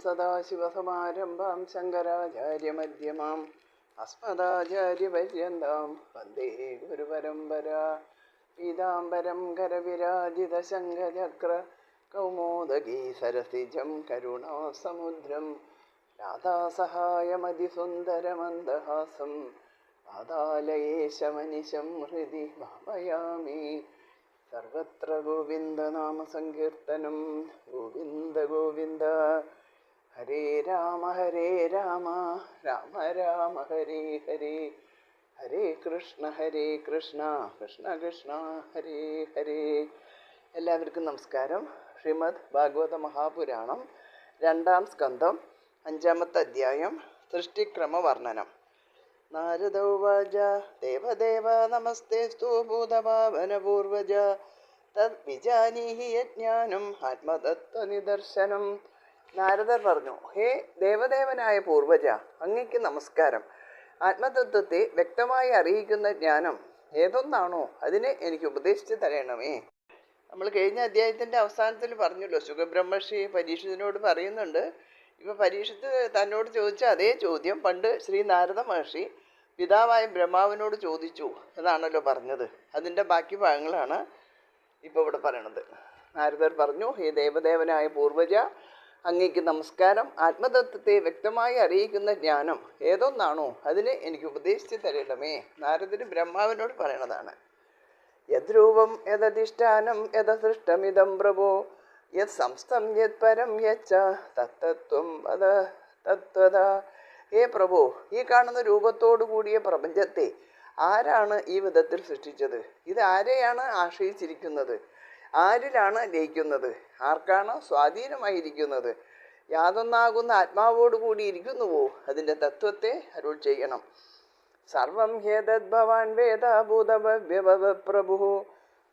സദാശിവസമാരംഭാം ശങ്കരാചാര്യമധ്യമാം അസ്മദാചാര്യപര്യന്താം വന്ദേ ഗുരുപരമ്പരാ. പീതാംബരം കരവിരാജിതശങ്കചക്ര കൗമോദഗീ സരസിജം കരുണാസമുദ്രം രാധാസഹായമതിസുന്ദരമന്ദഹാസം പാതാലയേശമനിശം ഹൃദി ഭാവയാമി. സർവത്ര ഗോവിന്ദനാമസങ്കീർത്തനം. ഗോവിന്ദ ഗോവിന്ദ. ഹരേ രാമ രാമ രാമ ഹരേ ഹരേ, ഹരേ കൃഷ്ണ കൃഷ്ണ കൃഷ്ണ ഹരേ ഹരേ. എല്ലാവർക്കും നമസ്കാരം. ശ്രീമദ് ഭാഗവത മഹാപുരാണം 2-ാം സ്കന്ധം 5-ാമത്തെ അധ്യായം സൃഷ്ടിക്രമ വർണ്ണനം. നാരദ ഉവാച ദേവദേവ നമസ്തേസ്തു ഭൂതഭാവനപൂർവജ തദ്വിജാനീഹി യജ്ഞാനം ആത്മതത്വനിദർശനം. നാരദർ പറഞ്ഞു, ഹേ ദേവദേവനായ പൂർവജ, അങ്ങയ്ക്ക് നമസ്കാരം. ആത്മതത്വത്തെ വ്യക്തമായി അറിയിക്കുന്ന ജ്ഞാനം ഏതൊന്നാണോ അതിനെ എനിക്ക് ഉപദേശിച്ച് തരണമേ. നമ്മൾ കഴിഞ്ഞ അധ്യായത്തിൻ്റെ അവസാനത്തിൽ പറഞ്ഞല്ലോ, ശുഖബ്രഹ്മർഷി പരീക്ഷിത്തിനോട് പറയുന്നുണ്ട്. ഇപ്പം പരീക്ഷിത്ത് തന്നോട് ചോദിച്ച അതേ ചോദ്യം പണ്ട് ശ്രീ നാരദ മഹർഷി പിതാവായ ബ്രഹ്മാവിനോട് ചോദിച്ചു എന്നാണല്ലോ പറഞ്ഞത്. അതിൻ്റെ ബാക്കി ഭാഗങ്ങളാണ് ഇപ്പോൾ ഇവിടെ പറയണത്. നാരദർ പറഞ്ഞു, ഹേ ദേവദേവനായ പൂർവജ, അങ്ങയ്ക്ക് നമസ്കാരം. ആത്മതത്വത്തെ വ്യക്തമായി അറിയിക്കുന്ന ജ്ഞാനം ഏതൊന്നാണോ അതിനെ എനിക്ക് ഉപദേശിച്ച് തരണമേ. നാരദര് ബ്രഹ്മാവിനോട് പറയണതാണ്. യദ്രൂപം യദധിഷ്ഠാനം യദസൃഷ്ടമിദം പ്രഭോ യത് സംസ്ഥം യത് പരം യച്ച തത്തത്വം വദ തത്വത. ഹേ പ്രഭു, ഈ കാണുന്ന രൂപത്തോടു കൂടിയ പ്രപഞ്ചത്തെ ആരാണ് ഈ വിധത്തിൽ സൃഷ്ടിച്ചത്? ഇത് ആരെയാണ് ആശ്രയിച്ചിരിക്കുന്നത്? ആരിലാണ് ലയിക്കുന്നത്? ആർക്കാണ് സ്വാധീനമായിരിക്കുന്നത്? യാതൊന്നാകുന്ന ആത്മാവോട് കൂടി ഇരിക്കുന്നുവോ അതിൻ്റെ തത്വത്തെ അരുൾ ചെയ്യണം. സർവം ഹേതദ് ഭവാൻ വേദ ഭൂതഭവ്യഭവ പ്രഭു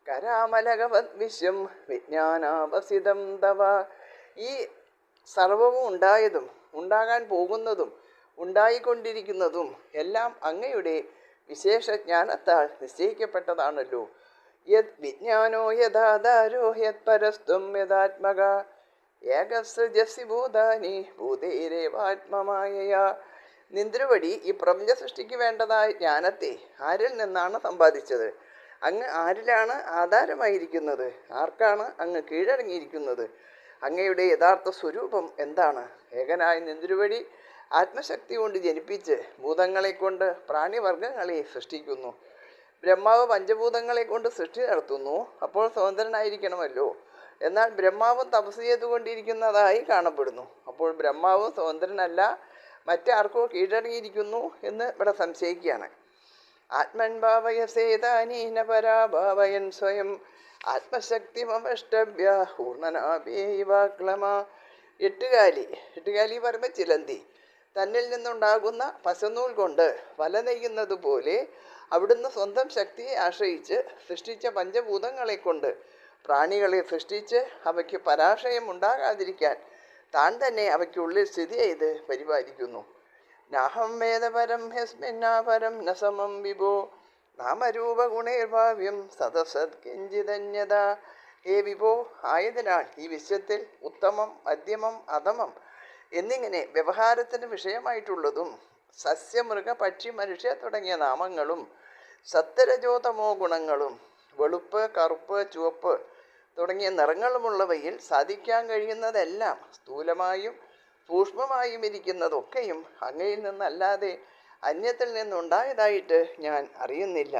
കരാമലകവത് വിശ്വം വിജ്ഞാനാവസിതം തവ. ഈ സർവവും ഉണ്ടായതും ഉണ്ടാകാൻ പോകുന്നതും ഉണ്ടായിക്കൊണ്ടിരിക്കുന്നതും എല്ലാം അങ്ങയുടെ വിശേഷജ്ഞാനത്താൽ നിശ്ചയിക്കപ്പെട്ടതാണല്ലോ. യത് വിജ്ഞാനോ യഥാധാരോ യത് പരസ്ത്വം യഥാത്മക ഏകസൃജസി ഭൂതാനി ഭൂതേരേവാത്മമായയാ. നിന്ദ്രുവടി ഈ പ്രപഞ്ച സൃഷ്ടിക്ക് വേണ്ടതായ ജ്ഞാനത്തെ ആരിൽ നിന്നാണ് സമ്പാദിച്ചത്? അങ്ങ് ആരിലാണ് ആധാരമായിരിക്കുന്നത്? ആർക്കാണ് അങ്ങ് കീഴടങ്ങിയിരിക്കുന്നത്? അങ്ങയുടെ യഥാർത്ഥ സ്വരൂപം എന്താണ്? ഏകനായ നിന്ദ്രുവടി ആത്മശക്തി കൊണ്ട് ജനിപ്പിച്ച് ഭൂതങ്ങളെ കൊണ്ട് പ്രാണിവർഗങ്ങളെ സൃഷ്ടിക്കുന്നു. ബ്രഹ്മാവ് പഞ്ചഭൂതങ്ങളെ കൊണ്ട് സൃഷ്ടി നടത്തുന്നു. അപ്പോൾ സ്വതന്ത്രനായിരിക്കണമല്ലോ. എന്നാൽ ബ്രഹ്മാവും തപസ് ചെയ്തുകൊണ്ടിരിക്കുന്നതായി കാണപ്പെടുന്നു. അപ്പോൾ ബ്രഹ്മാവും സ്വതന്ത്രനല്ല, മറ്റാർക്കോ കീഴടങ്ങിയിരിക്കുന്നു എന്ന് ഇവിടെ സംശയിക്കുകയാണ്. ആത്മൻ ഭാവയസേതാനീന പരാഭാവയൻ സ്വയം ആത്മശക്തിമഷ്ടഭ്യ പൂർണ്ണനാഭ്യേവാക്ലമ. എട്ടുകാലി പറയുമ്പോൾ ചിലന്തി തന്നിൽ നിന്നുണ്ടാകുന്ന പശനൂൽ കൊണ്ട് വല നെയ്യുന്നത് പോലെ അവിടുന്ന് സ്വന്തം ശക്തിയെ ആശ്രയിച്ച് സൃഷ്ടിച്ച പഞ്ചഭൂതങ്ങളെ കൊണ്ട് പ്രാണികളെ സൃഷ്ടിച്ച് അവയ്ക്ക് പരാശയം ഉണ്ടാകാതിരിക്കാൻ താൻ തന്നെ അവയ്ക്കുള്ളിൽ സ്ഥിതി ചെയ്ത് പരിപാലിക്കുന്നു. നാഹം വേദപരം ഹ്യസ്മിന്നാപരം ന സമം വിഭോ നാമരൂപഗുണേർഭാവ്യം സദസത് കിഞ്ചിതന്യത. ഹേ വിഭോ, ആയതിനാൽ ഈ വിശ്വത്തിൽ ഉത്തമം, മധ്യമം, അധമം എന്നിങ്ങനെ വ്യവഹാരത്തിന് വിഷയമായിട്ടുള്ളതും സസ്യമൃഗ പക്ഷി മനുഷ്യ തുടങ്ങിയ നാമങ്ങളും സത്വരജോതമോ ഗുണങ്ങളും വെളുപ്പ്, കറുപ്പ്, ചുവപ്പ് തുടങ്ങിയ നിറങ്ങളുമുള്ളവയിൽ സാധിക്കാൻ കഴിയുന്നതെല്ലാം സ്ഥൂലമായും സൂക്ഷ്മമായും ഇരിക്കുന്നതൊക്കെയും അങ്ങയിൽ നിന്നല്ലാതെ അന്യത്തിൽ നിന്നുണ്ടായതായിട്ട് ഞാൻ അറിയുന്നില്ല.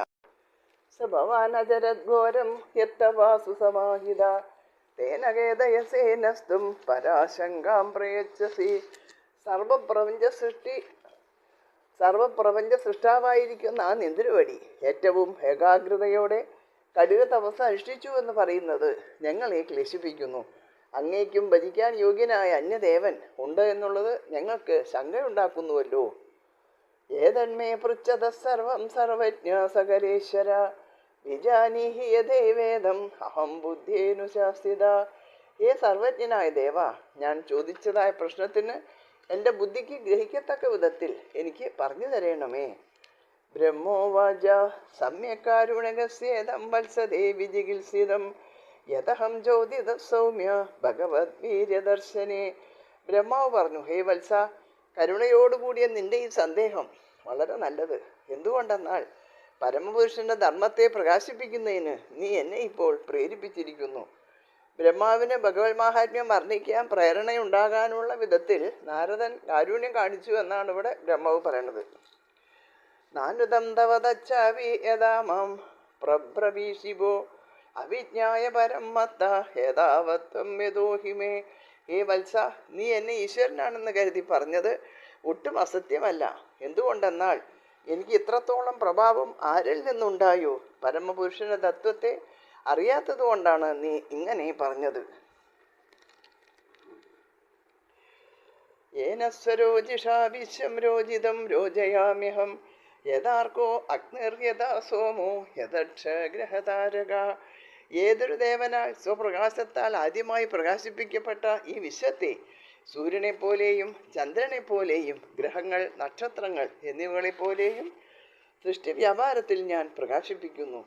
സഭവാനചരദ്ഘോരം യത്തവാസു സമാഹിത തേനകേതയസേനസ്തും പരാശങ്കാം പ്രയച്ഛസി. സർവപ്രപഞ്ച സൃഷ്ടാവായിരിക്കുന്ന ആ നിന്ദ്രുവടി ഏറ്റവും ഏകാഗ്രതയോടെ കഠിന തപസ് അനുഷ്ഠിച്ചു എന്ന് പറയുന്നത് ഞങ്ങളെ ക്ലേശിപ്പിക്കുന്നു. അങ്ങേക്കും ഭജിക്കാൻ യോഗ്യനായ അന്യദേവൻ ഉണ്ട് എന്നുള്ളത് ഞങ്ങൾക്ക് ശങ്കയുണ്ടാക്കുന്നുവല്ലോ. ഏതന്മേ പൃച്ഛത സർവം സർവജ്ഞ സകലേശ്വര വിജാനീഹി യഥേവേദം അഹം ബുദ്ധിയേനുശാസിത. ഹേ സർവജ്ഞനായ ദേവ, ഞാൻ ചോദിച്ചതായ പ്രശ്നത്തിന് എൻ്റെ ബുദ്ധിക്ക് ഗ്രഹിക്കത്തക്ക വിധത്തിൽ എനിക്ക് പറഞ്ഞു തരണമേ. ബ്രഹ്മോവാച സമ്യക്കാരുണകസ്യേദം വത്സദേ വിജിഗിത്സിതം യതഹം ജ്യോതിത സൗമ്യ ഭഗവത് വീര്യദർശനേ ബ്രഹ്മാവ് പറഞ്ഞു, ഹേ വത്സ, കരുണയോടുകൂടിയ നിന്റെ ഈ സന്ദേഹം വളരെ നല്ലത്. എന്തുകൊണ്ടെന്നാൽ പരമപുരുഷന്റെ ധർമ്മത്തെ പ്രകാശിപ്പിക്കുന്നതിന് നീ എന്നെ ഇപ്പോൾ പ്രേരിപ്പിച്ചിരിക്കുന്നു. ബ്രഹ്മാവിന് ഭഗവത് മാഹാത്മ്യം വർണ്ണിക്കാൻ പ്രേരണയുണ്ടാകാനുള്ള വിധത്തിൽ നാരദൻ കാരുണ്യം കാണിച്ചു എന്നാണ് ഇവിടെ ബ്രഹ്മാവ് പറയണത്. നാനുദം തവതച്ചാവി യഥാ മാം പ്രബ്രവീശിവോ അവിജ്ഞായ പരം മത്ത യഥാവത്വം യഥോഹിമേ. ഹേ വത്സ, നീ എന്നെ ഈശ്വരനാണെന്ന് കരുതി പറഞ്ഞത് ഒട്ടും അസത്യമല്ല. എന്തുകൊണ്ടെന്നാൽ എനിക്ക് ഇത്രത്തോളം പ്രഭാവം ആരിൽ നിന്നുണ്ടായോ? പരമപുരുഷന്റെ തത്വത്തെ അറിയാത്തത് കൊണ്ടാണ് നീ ഇങ്ങനെ പറഞ്ഞത്. ഏനസ്വരോജിഷാ വിശ്വം രോജിതം രോജയാമ്യഹം യഥാർക്കോ അഗ്നിർയഥാ സോമോ യഥക്ഷഗ്രഹതാരക. ഏതൊരു ദേവനാൽ സ്വപ്രകാശത്താൽ ആദ്യമായി പ്രകാശിപ്പിക്കപ്പെട്ട ഈ വിശ്വത്തെ സൂര്യനെപ്പോലെയും ചന്ദ്രനെപ്പോലെയും ഗ്രഹങ്ങൾ, നക്ഷത്രങ്ങൾ എന്നിവകളെപ്പോലെയും സൃഷ്ടി വ്യാപാരത്തിൽ ഞാൻ പ്രകാശിപ്പിക്കുന്നു.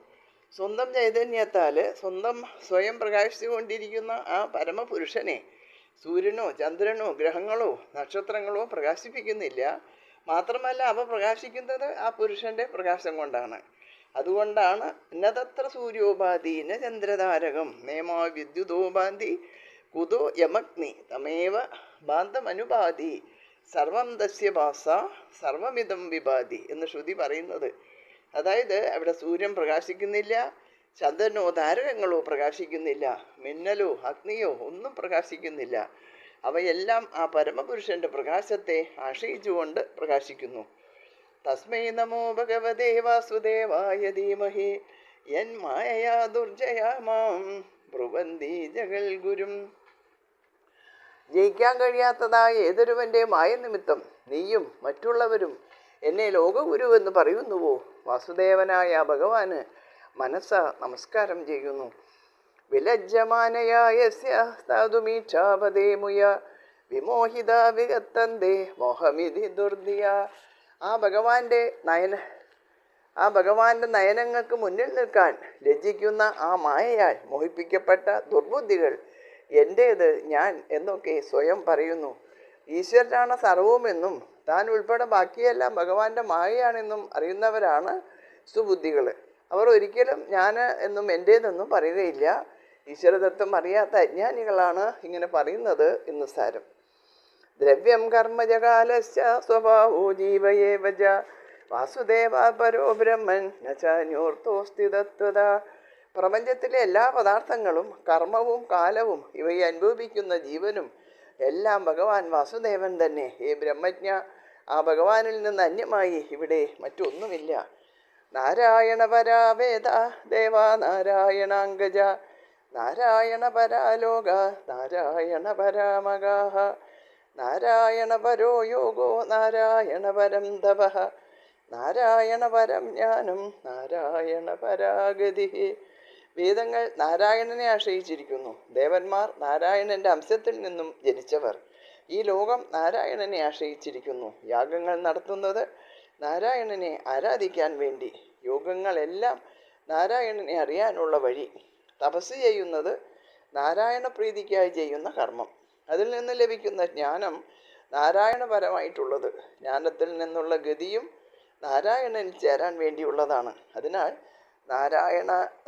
സ്വന്തം ചൈതന്യത്താൽ സ്വയം പ്രകാശിച്ചുകൊണ്ടിരിക്കുന്ന ആ പരമപുരുഷനെ സൂര്യനോ ചന്ദ്രനോ ഗ്രഹങ്ങളോ നക്ഷത്രങ്ങളോ പ്രകാശിപ്പിക്കുന്നില്ല. മാത്രമല്ല, അവ പ്രകാശിക്കുന്നത് ആ പുരുഷന്റെ പ്രകാശം കൊണ്ടാണ്. അതുകൊണ്ടാണ് നതത്ര സൂര്യോപാധി ന ചന്ദ്രതാരകം നേമാ വിദ്യുതോപാധി കുതോ യമഗ്നി തമേവ ബാന്ധമനുപാധി സർവം ദസ്യ ഭാസ സർവമിതം വിഭാതി എന്ന് ശ്രുതി പറയുന്നത്. അതായത് അവിടെ സൂര്യൻ പ്രകാശിക്കുന്നില്ല, ചന്ദ്രനോ താരകങ്ങളോ പ്രകാശിക്കുന്നില്ല, മിന്നലോ അഗ്നിയോ ഒന്നും പ്രകാശിക്കുന്നില്ല. അവയെല്ലാം ആ പരമപുരുഷന്റെ പ്രകാശത്തെ ആശ്രയിച്ചുകൊണ്ട് പ്രകാശിക്കുന്നു. തസ്മൈ നമോ ഭഗവതേ വാസുദേവായ ധീമഹി യന്മായയാ ദുർജയാ മാം ബ്രുവന്തി ജഗൽ ഗുരും. ജയിക്കാൻ കഴിയാത്തതായ ഏതൊരുവന്റെ മായ നിമിത്തം നീയും മറ്റുള്ളവരും എന്നെ ലോകഗുരുവെന്ന് പറയുന്നുവോ? വാസുദേവനായ ഭഗവാന് മനസ്സ നമസ്കാരം ചെയ്യുന്നു. വിലജ്ജമാനയായ സ്ഥാതുമീക്ഷാപദേ മുയ വിമോഹിത വിഗത്തന്തേ മോഹമിതി ദുർദിയ. ആ ഭഗവാന്റെ നയനങ്ങൾക്ക് മുന്നിൽ നിൽക്കാൻ ലജ്ജിക്കുന്ന ആ മായയാൽ മോഹിപ്പിക്കപ്പെട്ട ദുർബുദ്ധികൾ എൻ്റേത്, ഞാൻ എന്നൊക്കെ സ്വയം പറയുന്നു. ഈശ്വരനാണ് സർവവുമെന്നും താൻ ഉൾപ്പെടെ ബാക്കിയെല്ലാം ഭഗവാന്റെ മായയാണെന്നും അറിയുന്നവരാണ് സുബുദ്ധികൾ. അവർ ഒരിക്കലും ഞാൻ എന്നും എൻ്റേതെന്നും പറയുകയില്ല. ഈശ്വരതത്വം അറിയാത്ത അജ്ഞാനികളാണ് ഇങ്ങനെ പറയുന്നത് എന്ന് സാരം. ദ്രവ്യം കർമ്മജകാലസ്യ സ്വഭാവോ ജീവയേവജ വാസുദേവ പരോ ബ്രഹ്മൻ നചാന്യോർത്തോസ്തി തത്വത. പ്രപഞ്ചത്തിലെ എല്ലാ പദാർത്ഥങ്ങളും കർമ്മവും കാലവും ഇവയെ അനുഭവിക്കുന്ന ജീവനും എല്ലാം ഭഗവാൻ വാസുദേവൻ തന്നെ. ഹേ ബ്രഹ്മജ്ഞ, ആ ഭഗവാനിൽ നിന്ന് അന്യമായി ഇവിടെ മറ്റൊന്നുമില്ല. നാരായണ പരാവേദ ദേവാ നാരായണാംഗജ നാരായണ പരാലോക നാരായണ പരാമഗാഹ നാരായണ പരോ യോഗോ നാരായണ പരം തപഃ നാരായണ പരം ജ്ഞാനം നാരായണ പരാഗതി. വേദങ്ങൾ നാരായണനെ ആശ്രയിച്ചിരിക്കുന്നു. ദേവന്മാർ നാരായണന്റെ അംശത്തിൽ നിന്നും ജനിച്ചവർ. ഈ ലോകം നാരായണനെ ആശ്രയിച്ചിരിക്കുന്നു. യാഗങ്ങൾ നടത്തുന്നത് നാരായണനെ ആരാധിക്കാൻ വേണ്ടി. യോഗങ്ങളെല്ലാം നാരായണനെ അറിയാനുള്ള വഴി. തപസ് ചെയ്യുന്നത് നാരായണ പ്രീതിക്കായി ചെയ്യുന്ന കർമ്മം. അതിൽ നിന്ന് ലഭിക്കുന്ന ജ്ഞാനം നാരായണപരമായിട്ടുള്ളത്. ജ്ഞാനത്തിൽ നിന്നുള്ള ഗതിയും നാരായണനിൽ ചേരാൻ വേണ്ടിയുള്ളതാണ്. അതിനാൽ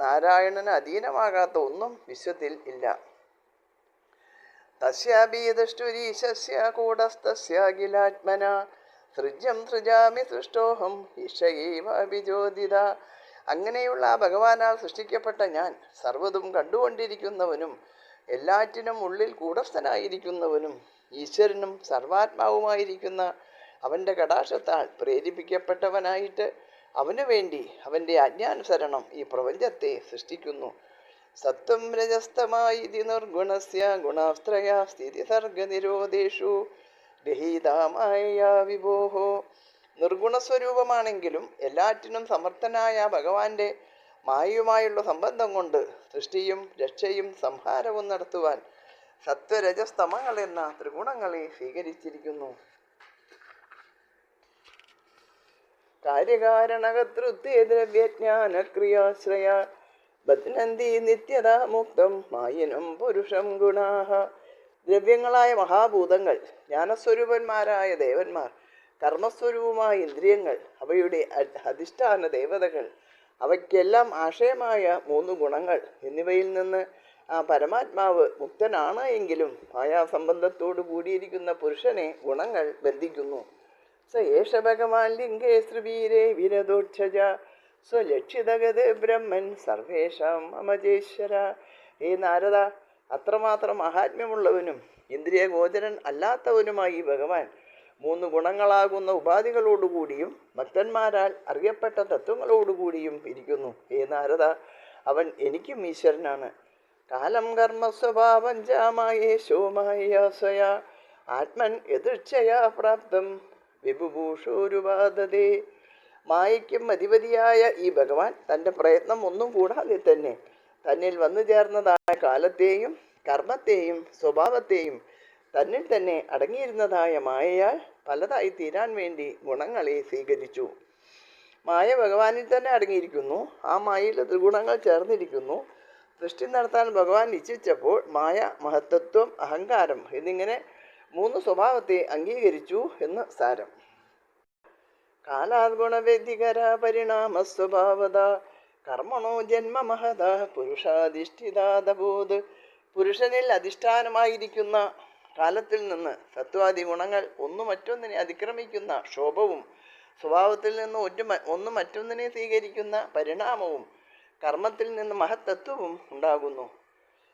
നാരായണന് അധീനമാകാത്ത ഒന്നും വിശ്വത്തിൽ ഇല്ല. തസ്യാഭീതഷ്ടുരീശസ്യ കൂടസ്ഥസ്യാഖിലാത്മന സൃജ്യം സൃജാമി സൃഷ്ടോഹം ഈശയേവ അഭിജോദിത. അങ്ങനെയുള്ള ആ ഭഗവാനാൽ സൃഷ്ടിക്കപ്പെട്ട ഞാൻ സർവ്വതും കണ്ടുകൊണ്ടിരിക്കുന്നവനും എല്ലാറ്റിനും ഉള്ളിൽ കൂടസ്ഥനായിരിക്കുന്നവനും ഈശ്വരനും സർവാത്മാവുമായിരിക്കുന്ന അവൻ്റെ കടാക്ഷത്താൽ പ്രേരിപ്പിക്കപ്പെട്ടവനായിട്ട് അവനു വേണ്ടി അവൻ്റെ ആജ്ഞാനുസരണം ഈ പ്രപഞ്ചത്തെ സൃഷ്ടിക്കുന്നു. സത്വം രജസ്തമായി നിർഗുണസ്യ ഗുണാസ്ത്രയ സ്ഥിതി സർഗനിരോധേഷു ഗഹീതാമായ വിഭോഹോ. നിർഗുണസ്വരൂപമാണെങ്കിലും എല്ലാറ്റിനും സമർത്ഥനായ ഭഗവാന്റെ മായയുമായുള്ള സംബന്ധം കൊണ്ട് സൃഷ്ടിയും രക്ഷയും സംഹാരവും നടത്തുവാൻ സത്വരജസ്തമങ്ങൾ എന്ന ത്രിഗുണങ്ങളെ സ്വീകരിച്ചിരിക്കുന്നു. കാര്യകാരണകർത്തൃത്വേ ദ്രവ്യജ്ഞാനക്രിയാശ്രയ ബധ്നന്തി നിത്യതാ മുക്തം മായിനം പുരുഷം ഗുണാഃ ദ്രവ്യങ്ങളായ മഹാഭൂതങ്ങൾ, ജ്ഞാനസ്വരൂപന്മാരായ ദേവന്മാർ, കർമ്മസ്വരൂപമായ ഇന്ദ്രിയങ്ങൾ, അവയുടെ അധിഷ്ഠാന ദേവതകൾ, അവയ്ക്കെല്ലാം ആശയമായ 3 ഗുണങ്ങൾ എന്നിവയിൽ നിന്ന് ആ പരമാത്മാവ് മുക്തനാണ് എങ്കിലും മായാസംബന്ധത്തോടു കൂടിയിരിക്കുന്ന പുരുഷനെ ഗുണങ്ങൾ ബന്ധിക്കുന്നു. സ ഏഷ ഭഗവാൻ ലിംഗേ ശ്രീവീരേ വിരദോക്ഷജ സ്വലക്ഷിതഗത് ബ്രഹ്മൻ സർവേഷാം അമജേശ്വര. ഹേ നാരദ, അത്രമാത്രം മഹാത്മ്യമുള്ളവനും ഇന്ദ്രിയഗോചരൻ അല്ലാത്തവനുമായി ഭഗവാൻ 3 ഗുണങ്ങളാകുന്ന ഉപാധികളോടുകൂടിയും ഭക്തന്മാരാൽ അറിയപ്പെട്ട തത്വങ്ങളോടുകൂടിയും ഇരിക്കുന്നു. ഹേ നാരദ, അവൻ എനിക്കും ഈശ്വരനാണ്. കാലം കർമ്മ സ്വഭാവം ജാമായേശോ മായയാസയാ ആത്മൻ യദൃച്ഛയാ പ്രാപ്തം വിഭുഭൂഷോരുപാദതേ. മായയ്ക്കും അധിപതിയായ ഈ ഭഗവാൻ തൻ്റെ പ്രയത്നം ഒന്നും കൂടാതെ തന്നെ തന്നിൽ വന്നു ചേർന്നതായ കാലത്തെയും കർമ്മത്തെയും സ്വഭാവത്തെയും തന്നിൽ തന്നെ അടങ്ങിയിരുന്നതായ മായയാൽ പലതായി തീരാൻ വേണ്ടി ഗുണങ്ങളെ സ്വീകരിച്ചു. മായ ഭഗവാനിൽ തന്നെ അടങ്ങിയിരിക്കുന്നു. ആ മായയിൽ ത്രിഗുണങ്ങൾ ചേർന്നിരിക്കുന്നു. സൃഷ്ടി നടത്താൻ ഭഗവാൻ ഇച്ഛിച്ചപ്പോൾ മായ, മഹത്തത്വം, അഹങ്കാരം എന്നിങ്ങനെ 3 സ്വഭാവത്തെ അംഗീകരിച്ചു എന്ന് സാരം. കാലാത് ഗുണവേദികര പരിണാമ സ്വഭാവത കർമ്മണോ ജന്മ മഹത പുരുഷാധിഷ്ഠിതാദബോധ്. പുരുഷനിൽ അധിഷ്ഠാനമായിരിക്കുന്ന കാലത്തിൽ നിന്ന് സത്വാദി ഗുണങ്ങൾ ഒന്ന് മറ്റൊന്നിനെ അതിക്രമിക്കുന്ന ക്ഷോഭവും, സ്വഭാവത്തിൽ നിന്ന് ഒന്ന് മറ്റൊന്നിനെ സ്വീകരിക്കുന്ന പരിണാമവും, കർമ്മത്തിൽ നിന്ന് മഹത്തത്വവും ഉണ്ടാകുന്നു.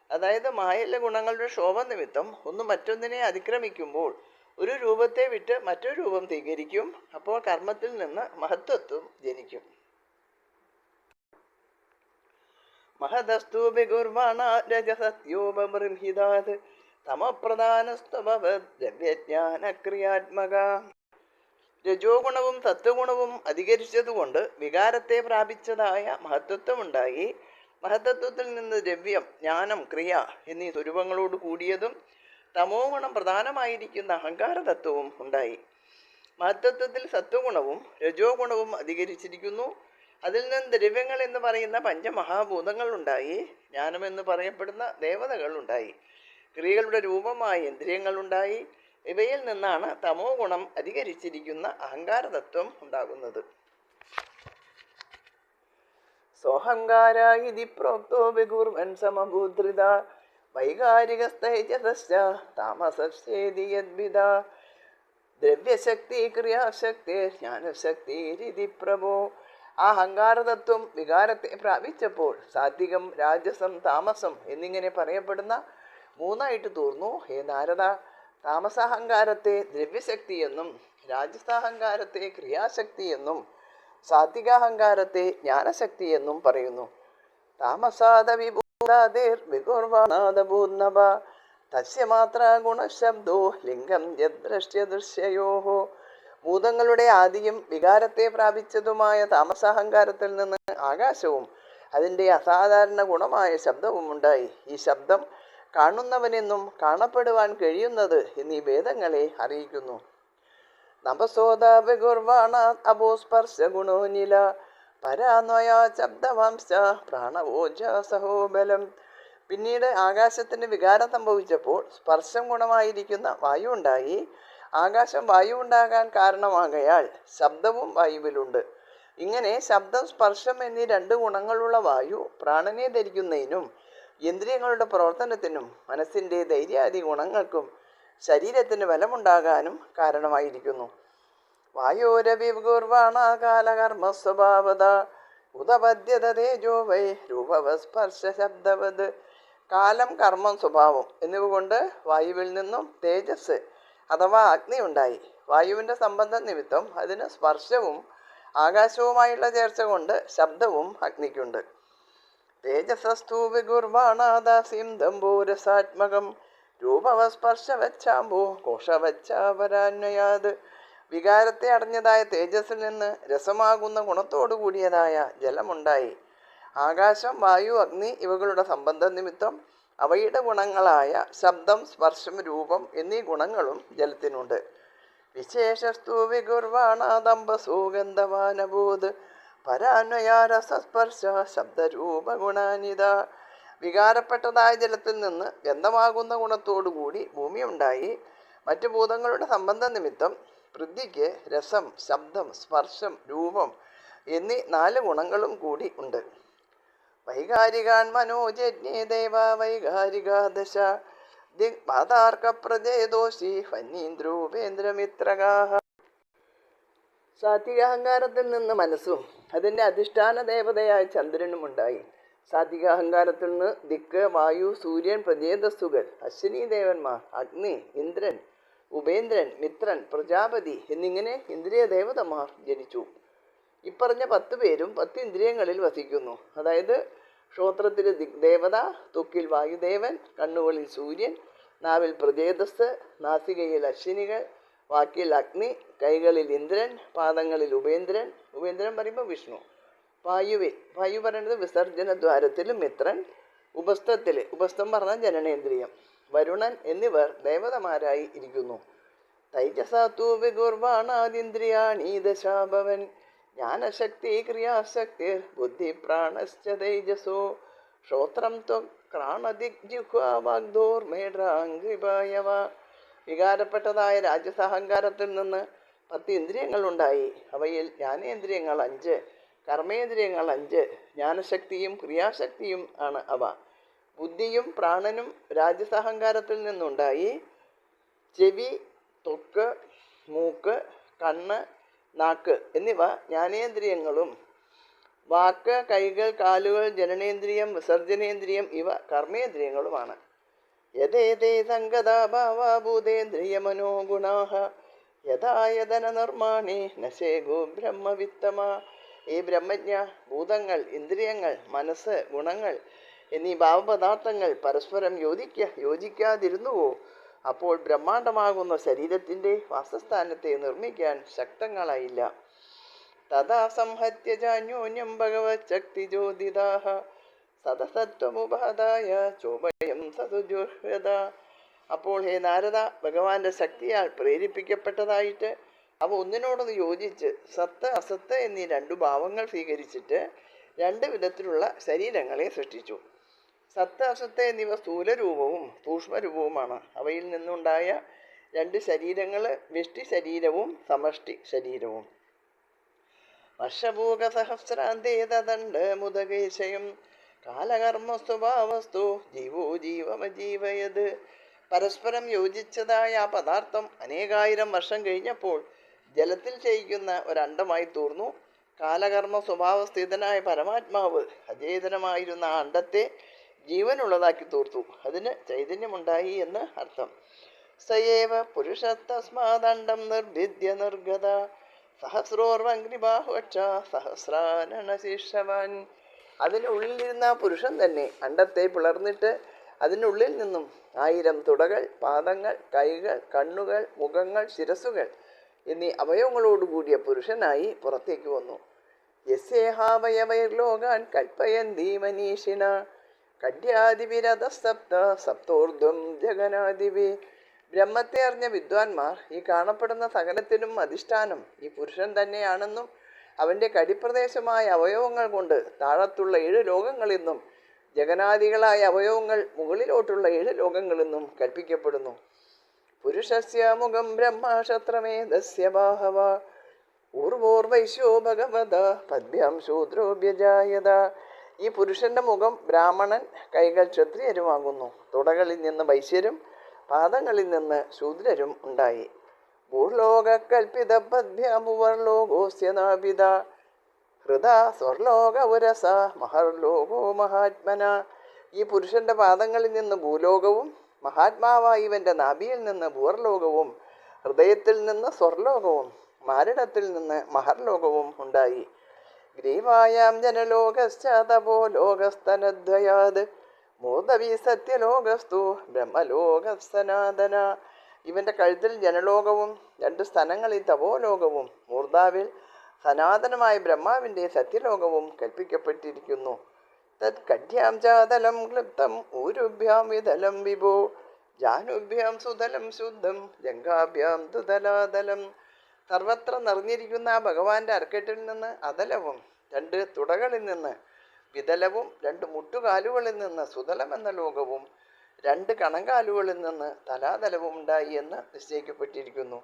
അതായത് മായയിലെ ഗുണങ്ങളുടെ ക്ഷോഭ നിമിത്തം ഒന്ന് മറ്റൊന്നിനെ അതിക്രമിക്കുമ്പോൾ ഒരു രൂപത്തെ വിട്ട് മറ്റൊരു രൂപം സ്വീകരിക്കും. അപ്പോൾ കർമ്മത്തിൽ നിന്ന് മഹത്വത്വം ജനിക്കും. മഹദസ്തു ബിഗുർവാണ രജസത്യോപബൃംഹിതാത് തമപ്രധാനസ്തുഭവത് ദ്രവ്യജ്ഞാനക്രിയാത്മക. രജോ ഗുണവും സത്വഗുണവും അധികരിച്ചതുകൊണ്ട് വികാരത്തെ പ്രാപിച്ചതായ മഹത്വത്വമുണ്ടായി. മഹത്തത്വത്തിൽ നിന്ന് ദ്രവ്യം, ജ്ഞാനം, ക്രിയ എന്നീ സ്വരൂപങ്ങളോട് കൂടിയതും തമോ ഗുണം പ്രധാനമായിരിക്കുന്ന അഹങ്കാരതത്വവും ഉണ്ടായി. മഹത്തത്വത്തിൽ സത്വഗുണവും രജോ ഗുണവും അധികരിച്ചിരിക്കുന്നു. അതിൽ നിന്ന് ദ്രവ്യങ്ങൾ എന്ന് പറയുന്ന പഞ്ചമഹാഭൂതങ്ങൾ ഉണ്ടായി. ജ്ഞാനമെന്ന് പറയപ്പെടുന്ന ദേവതകൾ ഉണ്ടായി. ക്രിയകളുടെ രൂപമായ ഇന്ദ്രിയങ്ങൾ ഉണ്ടായി. ഇവയിൽ നിന്നാണ് തമോ ഗുണം അധികരിച്ചിരിക്കുന്ന അഹങ്കാരതത്വം ഉണ്ടാകുന്നത്. സോഹങ്കാര ഇതി പ്രോക്തോ വികുർവൻ സമഭൂദ്രിത വൈകാരികസ്തൈജസശ്ച താമസശ്ചേതി യദ്വിധ ദ്രവ്യശക്തി ക്രിയാശക്തി ജ്ഞാനശക്തി രീതി പ്രഭോ. ആ അഹങ്കാരതത്വം വികാരത്തെ പ്രാപിച്ചപ്പോൾ സാത്വികം, രാജസം, താമസം എന്നിങ്ങനെ പറയപ്പെടുന്ന 3ആയിട്ട് തീർന്നു. ഹേ നാരദ, താമസാഹങ്കാരത്തെ ദ്രവ്യശക്തി എന്നും രാജസാഹങ്കാരത്തെ ക്രിയാശക്തി എന്നും സാത്വികാഹങ്കാരത്തെ ജ്ഞാനശക്തി എന്നും പറയുന്നു. താമസാദ വിഭൂതാദേർ വികുർവാണാദഭൂർണഭ തസ്യ മാത്ര ഗുണശബ്ദോ ലിംഗം യദ്ദ്രശ്യദൃശ്യയോ. ഭൂതങ്ങളുടെ ആദിയും വികാരത്തെ പ്രാപിച്ചതുമായ താമസാഹങ്കാരത്തിൽ നിന്ന് ആകാശവും അതിൻ്റെ അസാധാരണ ഗുണമായ ശബ്ദവും ഉണ്ടായി. ഈ ശബ്ദം കാണുന്നവനെന്നും കാണപ്പെടുവാൻ കഴിയുന്നത് എന്നീ ഭേദങ്ങളെ അറിയിക്കുന്നു. നഭസോദ വികുർവാണ അഭോസ്പർശ ഗുണോനില പരാന്വയ ശബ്ദവംശ പ്രാണവോജ സഹോബലം. പിന്നീട് ആകാശത്തിന് വികാരം സംഭവിച്ചപ്പോൾ സ്പർശം ഗുണമായിരിക്കുന്ന വായു ഉണ്ടായി. ആകാശം വായു ഉണ്ടാകാൻ കാരണമാകയാൽ ശബ്ദവും വായുവിലുണ്ട്. ഇങ്ങനെ ശബ്ദം, സ്പർശം എന്നീ 2 ഗുണങ്ങളുള്ള വായു പ്രാണനെ ധരിക്കുന്നതിനും ഇന്ദ്രിയങ്ങളുടെ പ്രവർത്തനത്തിനും മനസ്സിൻ്റെ ധൈര്യാദി ഗുണങ്ങൾക്കും ശരീരത്തിന് ബലമുണ്ടാകാനും കാരണമായിരിക്കുന്നു. വായോരവികുർവാണ കാലകർമ്മ സ്വഭാവത ഉദപദ്യത തേജോ വൈ രൂപവസ്പർശ ശബ്ദവത്. കാലം, കർമ്മം, സ്വഭാവം എന്നിവ കൊണ്ട് വായുവിൽ നിന്നും തേജസ് അഥവാ അഗ്നി ഉണ്ടായി. വായുവിൻ്റെ സംബന്ധം നിമിത്തം അതിന് സ്പർശവും ആകാശവുമായുള്ള ചേർച്ച കൊണ്ട് ശബ്ദവും അഗ്നിക്കുണ്ട്. തേജസസ്തു വികുർവാണാദാസ്യം ദംഭോരസാത്മകം രൂപവസ്പർശവച്ചാമ്പോ കോശവച്ചാപരാന്വയാത്. വികാരത്തെ അടഞ്ഞതായ തേജസ്സിൽ നിന്ന് രസമാകുന്ന ഗുണത്തോടു കൂടിയതായ ജലമുണ്ടായി. ആകാശം, വായു, അഗ്നി ഇവകളുടെ സംബന്ധ നിമിത്തം അവയുടെ ഗുണങ്ങളായ ശബ്ദം, സ്പർശം, രൂപം എന്നീ ഗുണങ്ങളും ജലത്തിനുണ്ട്. വിശേഷസ്തു വികുർവാണാദംബസോ ഗന്ധവാനബോധ് പരാന്വയാരസസ്പർശ ശബ്ദരൂപഗുണാനിത. വികാരപ്പെട്ടതായ ജലത്തിൽ നിന്ന് ഗന്ധമാകുന്ന ഗുണത്തോടുകൂടി ഭൂമിയുണ്ടായി. മറ്റു ഭൂതങ്ങളുടെ സംബന്ധ നിമിത്തം പൃഥ്വിക്ക് രസം, ശബ്ദം, സ്പർശം, രൂപം എന്നീ 4 ഗുണങ്ങളും കൂടി ഉണ്ട്. വൈകാരികാൻ മനോജജ്ഞേ ദേവ വൈകാരിക ദശ ദിഗ്പാതാർക്ക പ്രജയദോഷി ഫന്നീന്ദ്രൂപേന്ദ്രമിത്രകാഹ. സാത്വിക അഹങ്കാരത്തിൽ നിന്ന് മനസ്സും അതിൻ്റെ അധിഷ്ഠാന ദേവതയായ ചന്ദ്രനും ഉണ്ടായി. സാത്വിക അഹങ്കാരത്തിൽ നിന്ന് ദിക്ക്, വായു, സൂര്യൻ, പ്രജേതസ്സുകൾ, അശ്വിനി ദേവന്മാർ, അഗ്നി, ഇന്ദ്രൻ, ഉപേന്ദ്രൻ, മിത്രൻ, പ്രജാപതി എന്നിങ്ങനെ ഇന്ദ്രിയ ദേവതമാർ ജനിച്ചു. ഇപ്പറഞ്ഞ 10 പേരും 10 ഇന്ദ്രിയങ്ങളിൽ വസിക്കുന്നു. അതായത് ശ്രോത്രത്തിൽ ദിഗ്ദേവത, ത്വക്കിൽ വായുദേവൻ, കണ്ണുകളിൽ സൂര്യൻ, നാവിൽ പ്രജേതസ്, നാസികയിൽ അശ്വിനികൾ, വാക്കിൽ അഗ്നി, കൈകളിൽ ഇന്ദ്രൻ, പാദങ്ങളിൽ ഉപേന്ദ്രൻ. ഉപേന്ദ്രൻ പറയുമ്പോൾ വിഷ്ണു. വായു പറയുന്നത് വിസർജന ദ്വാരത്തിലും മിത്രൻ, ഉപസ്ഥം പറഞ്ഞാൽ ജനനേന്ദ്രിയം, വരുണൻ എന്നിവർ ദേവതമാരായി ഇരിക്കുന്നു. തൈജസാത്തു വിഗുർവാണാദിന്ദ്രിയാണീ ദശാഭവൻ ജ്ഞാനശക്തി ക്രിയാശക്തി ബുദ്ധി പ്രാണശ്ച തേജസോ ശ്രോത്രം ത്വക്രാണദിഗ്ജിഹ്വാഗ്ധോർമേഢ്രാംഗ്രിപായവ. വികാരപ്പെട്ടതായ രാജസഹങ്കാരത്തിൽ നിന്ന് 10 ഇന്ദ്രിയങ്ങളുണ്ടായി. അവയിൽ ജ്ഞാനേന്ദ്രിയങ്ങൾ 5, കർമ്മേന്ദ്രിയങ്ങൾ 5, ജ്ഞാനശക്തിയും ക്രിയാശക്തിയും ആണ് അവ. ബുദ്ധിയും പ്രാണനും രാജസഹങ്കാരത്തിൽ നിന്നുണ്ടായി. ചെവി, ത്വക്ക്, മൂക്ക്, കണ്ണ്, നാക്ക് എന്നിവ ജ്ഞാനേന്ദ്രിയങ്ങളും വാക്ക്, കൈകൾ, കാലുകൾ, ജനനേന്ദ്രിയം, വിസർജനേന്ദ്രിയം ഇവ കർമ്മേന്ദ്രിയങ്ങളുമാണ്. യഥേതേ സംഗതാ ഭാവാ ഭൂതേന്ദ്രിയമനോ ഗുണാഃ യഥായതന നിർമ്മാണേ നശേഗോ ബ്രഹ്മവിത്തമ. ഈ ബ്രഹ്മജ്ഞ, ഭൂതങ്ങൾ, ഇന്ദ്രിയങ്ങൾ, മനസ്സ്, ഗുണങ്ങൾ എന്നീ ഭാവപദാർത്ഥങ്ങൾ പരസ്പരം യോജിക്കാതിരുന്നുവോ അപ്പോൾ ബ്രഹ്മാണ്ടമാകുന്ന ശരീരത്തിൻ്റെ വാസസ്ഥാനത്തെ നിർമ്മിക്കാൻ ശക്തങ്ങളായില്ല. തഥാ സംഹത്യ ചാന്യോന്യം ഭഗവത് ശക്തി ജ്യോതിദാഃ സതസത്വമുപാദായ ചോഭയം സതുജുഹ്യത. അപ്പോൾ ഹേ നാരദ, ഭഗവാന്റെ ശക്തിയാൽ പ്രേരിപ്പിക്കപ്പെട്ടതായിട്ട് അവ ഒന്നിനോടൊന്ന് യോജിച്ച് സത്ത്, അസത്ത് എന്നീ 2 ഭാവങ്ങൾ സ്വീകരിച്ചിട്ട് 2 വിധത്തിലുള്ള ശരീരങ്ങളെ സൃഷ്ടിച്ചു. സത്ത്, അസത്ത് എന്നിവ സ്ഥൂലരൂപവും സൂക്ഷ്മരൂപവുമാണ്. അവയിൽ നിന്നുണ്ടായ 2 ശരീരങ്ങൾ വ്യഷ്ടി ശരീരവും സമഷ്ടി ശരീരവും. വർഷഭൂക സഹസ്രാന്തേ തദണ്ഡ മുദകേശയം കാലകർമ്മ സ്വഭാവസ്തു ജീവോ ജീവമജീവയത്. പരസ്പരം യോജിച്ചതായ ആ പദാർത്ഥം അനേകായിരം വർഷം കഴിഞ്ഞപ്പോൾ ജലത്തിൽ ചയിക്കുന്ന ഒരണ്ടമായി തീർന്നു. കാലകർമ്മ സ്വഭാവസ്ഥിതനായ പരമാത്മാവ് അചേതനമായിരുന്ന ആ അണ്ടത്തെ ജീവനുള്ളതാക്കി തീർത്തു. അതിന് ചൈതന്യമുണ്ടായി എന്ന് അർത്ഥം. സയേവ പുരുഷത്തസ്മാദണ്ഡം നിർഭിദ്യ നിർഗത സഹസ്രോർവഗ്നിബാഹുക്ഷ സഹസ്രാനശിഷവൻ. അതിനുള്ളിലിരുന്ന പുരുഷൻ തന്നെ അണ്ടത്തെ പിളർന്നിട്ട് അതിനുള്ളിൽ നിന്നും 1000 തുടകൾ, പാദങ്ങൾ, കൈകൾ, കണ്ണുകൾ, മുഖങ്ങൾ, ശിരസ്സുകൾ എന്നീ അവയവങ്ങളോടുകൂടിയ പുരുഷനായി പുറത്തേക്ക് വന്നു. യസ്യേഹാവയവൈർലോകാൻ കൽപ്പയന്തി മനീഷിന കഡ്യാദിവിരതസപ്ത സപ്തോർധ്വം ജഗനാദിവി. ബ്രഹ്മത്തെ അറിഞ്ഞ വിദ്വാൻമാർ ഈ കാണപ്പെടുന്ന സകലത്തിനും അധിഷ്ഠാനം ഈ പുരുഷൻ തന്നെയാണെന്നും അവൻ്റെ കടിപ്രദേശമായ അവയവങ്ങൾ കൊണ്ട് താഴത്തുള്ള 7 ലോകങ്ങളെന്നും ജഗനാദികളായ അവയവങ്ങൾ മുകളിലോട്ടുള്ള 7 ലോകങ്ങളെന്നും കൽപ്പിക്കപ്പെടുന്നു. പുരുഷസ്യ മുഖം ബ്രഹ്മക്ഷത്രമേധസ്യ ബാഹവ ഊർവോർവൈശ്യോ ഭഗവത പദ്ഭ്യാം ശൂദ്രോഭ്യജായത. ഈ പുരുഷന്റെ മുഖം ബ്രാഹ്മണൻ, കൈകൾ ക്ഷത്രിയരുമാകുന്നു. തുടകളിൽ നിന്ന് വൈശ്യരും പാദങ്ങളിൽ നിന്ന് ശൂദ്രരും ഉണ്ടായി. ഭൂർലോകൽപ്പിത പദ്ഭ്യാമുവർലോകോസ്യ നാഭിത ഹൃദ സ്വർലോക ഉരസ മഹർലോകോ മഹാത്മന. ഈ പുരുഷന്റെ പാദങ്ങളിൽ നിന്ന് ഭൂലോകവും മഹാത്മാവായ ഇവന്റെ നാഭിയിൽ നിന്ന് ഭൂർലോകവും ഹൃദയത്തിൽ നിന്ന് സ്വർലോകവും മാരിടത്തിൽ നിന്ന് മഹർലോകവും ഉണ്ടായി. ഗ്രീവായാം ജനലോകശ്ചതപോ ലോകസ്തനദ്വയാത് മൂർധവി സത്യലോകസ്തു ബ്രഹ്മലോകസനാതന. ഇവന്റെ കഴുത്തിൽ ജനലോകവും 2 സ്ഥലങ്ങളിൽ തപോലോകവും മൂർധാവിൽ സനാതനമായ ബ്രഹ്മാവിൻ്റെ സത്യലോകവും കൽപ്പിക്കപ്പെട്ടിരിക്കുന്നു. തത് കഡ്യാം ചാതലം ക്ലിപ്തം ഊരുഭ്യാം വിതലം വിഭോ ജാനുഭ്യാം സുതലം ശുദ്ധം ജംഘാഭ്യാം തുതലാതലം. സർവത്ര നിറഞ്ഞിരിക്കുന്ന ഭഗവാന്റെ അരക്കെട്ടിൽ നിന്ന് അതലവും 2 തുടകളിൽ നിന്ന് വിതലവും 2 മുട്ടുകാലുകളിൽ നിന്ന് സുതലം എന്ന ലോകവും 2 കണങ്കാലുകളിൽ നിന്ന് തലാതലവും ഉണ്ടായി എന്ന് നിശ്ചയിക്കപ്പെട്ടിരിക്കുന്നു.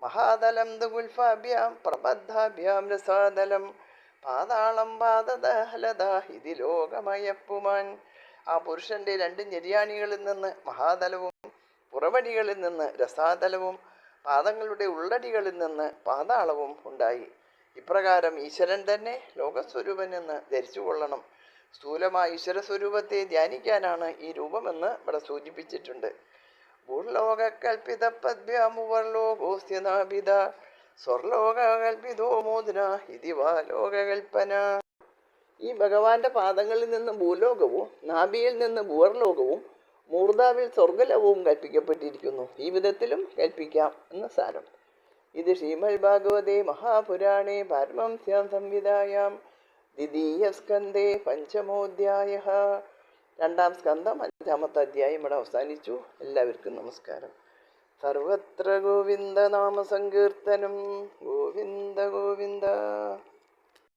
മഹാതലം ദുൽഫാഭ്യാം പ്രബദ്ധാഭ്യാം രസാതലം പാതാളം പാദദഹലത ഇതി ലോകമയപ്പുമാൻ. ആ പുരുഷന്റെ 2 ഞെരിയാണികളിൽ നിന്ന് മഹാതലവും പുറവടികളിൽ നിന്ന് രസാതലവും പാദങ്ങളുടെ ഉള്ളടികളിൽ നിന്ന് പാതാളവും ഉണ്ടായി. ഇപ്രകാരം ഈശ്വരൻ തന്നെ ലോകസ്വരൂപൻ എന്ന് ധരിച്ചു കൊള്ളണം. സ്ഥൂലമായ ഈശ്വര സ്വരൂപത്തെ ധ്യാനിക്കാനാണ് ഈ രൂപമെന്ന് ഇവിടെ സൂചിപ്പിച്ചിട്ടുണ്ട്. ഭൂർലോകൽപ്പിതപദ്ഭ്യാമുവർലോകോസ്ത്യനാഭിത സ്വർലോകൽപിതോ മോദന ഇതിവാ ലോകകൽപ്പന. ഈ ഭഗവാന്റെ പാദങ്ങളിൽ നിന്ന് ഭൂലോകവും നാഭിയിൽ നിന്ന് ഭൂവർലോകവും മൂർധാവിൽ സ്വർഗലവും കൽപ്പിക്കപ്പെട്ടിരിക്കുന്നു. ഈ വിധത്തിലും കൽപ്പിക്കാം എന്ന് സാരം. ഇത് ശ്രീമദ് ഭാഗവതേ മഹാപുരാണേ പാരമഹംസ്യാം സംഹിതായാം ദ്വിതീയസ്കന്ധേ പഞ്ചമോധ്യായഃ. 2-ാം സ്കന്ധം 5-ാമത്തെ അധ്യായം ഇവിടെ അവസാനിച്ചു. എല്ലാവർക്കും നമസ്കാരം. സർവത്ര ഗോവിന്ദ നാമ സങ്കീർത്തനം. ഗോവിന്ദ ഗോവിന്ദ.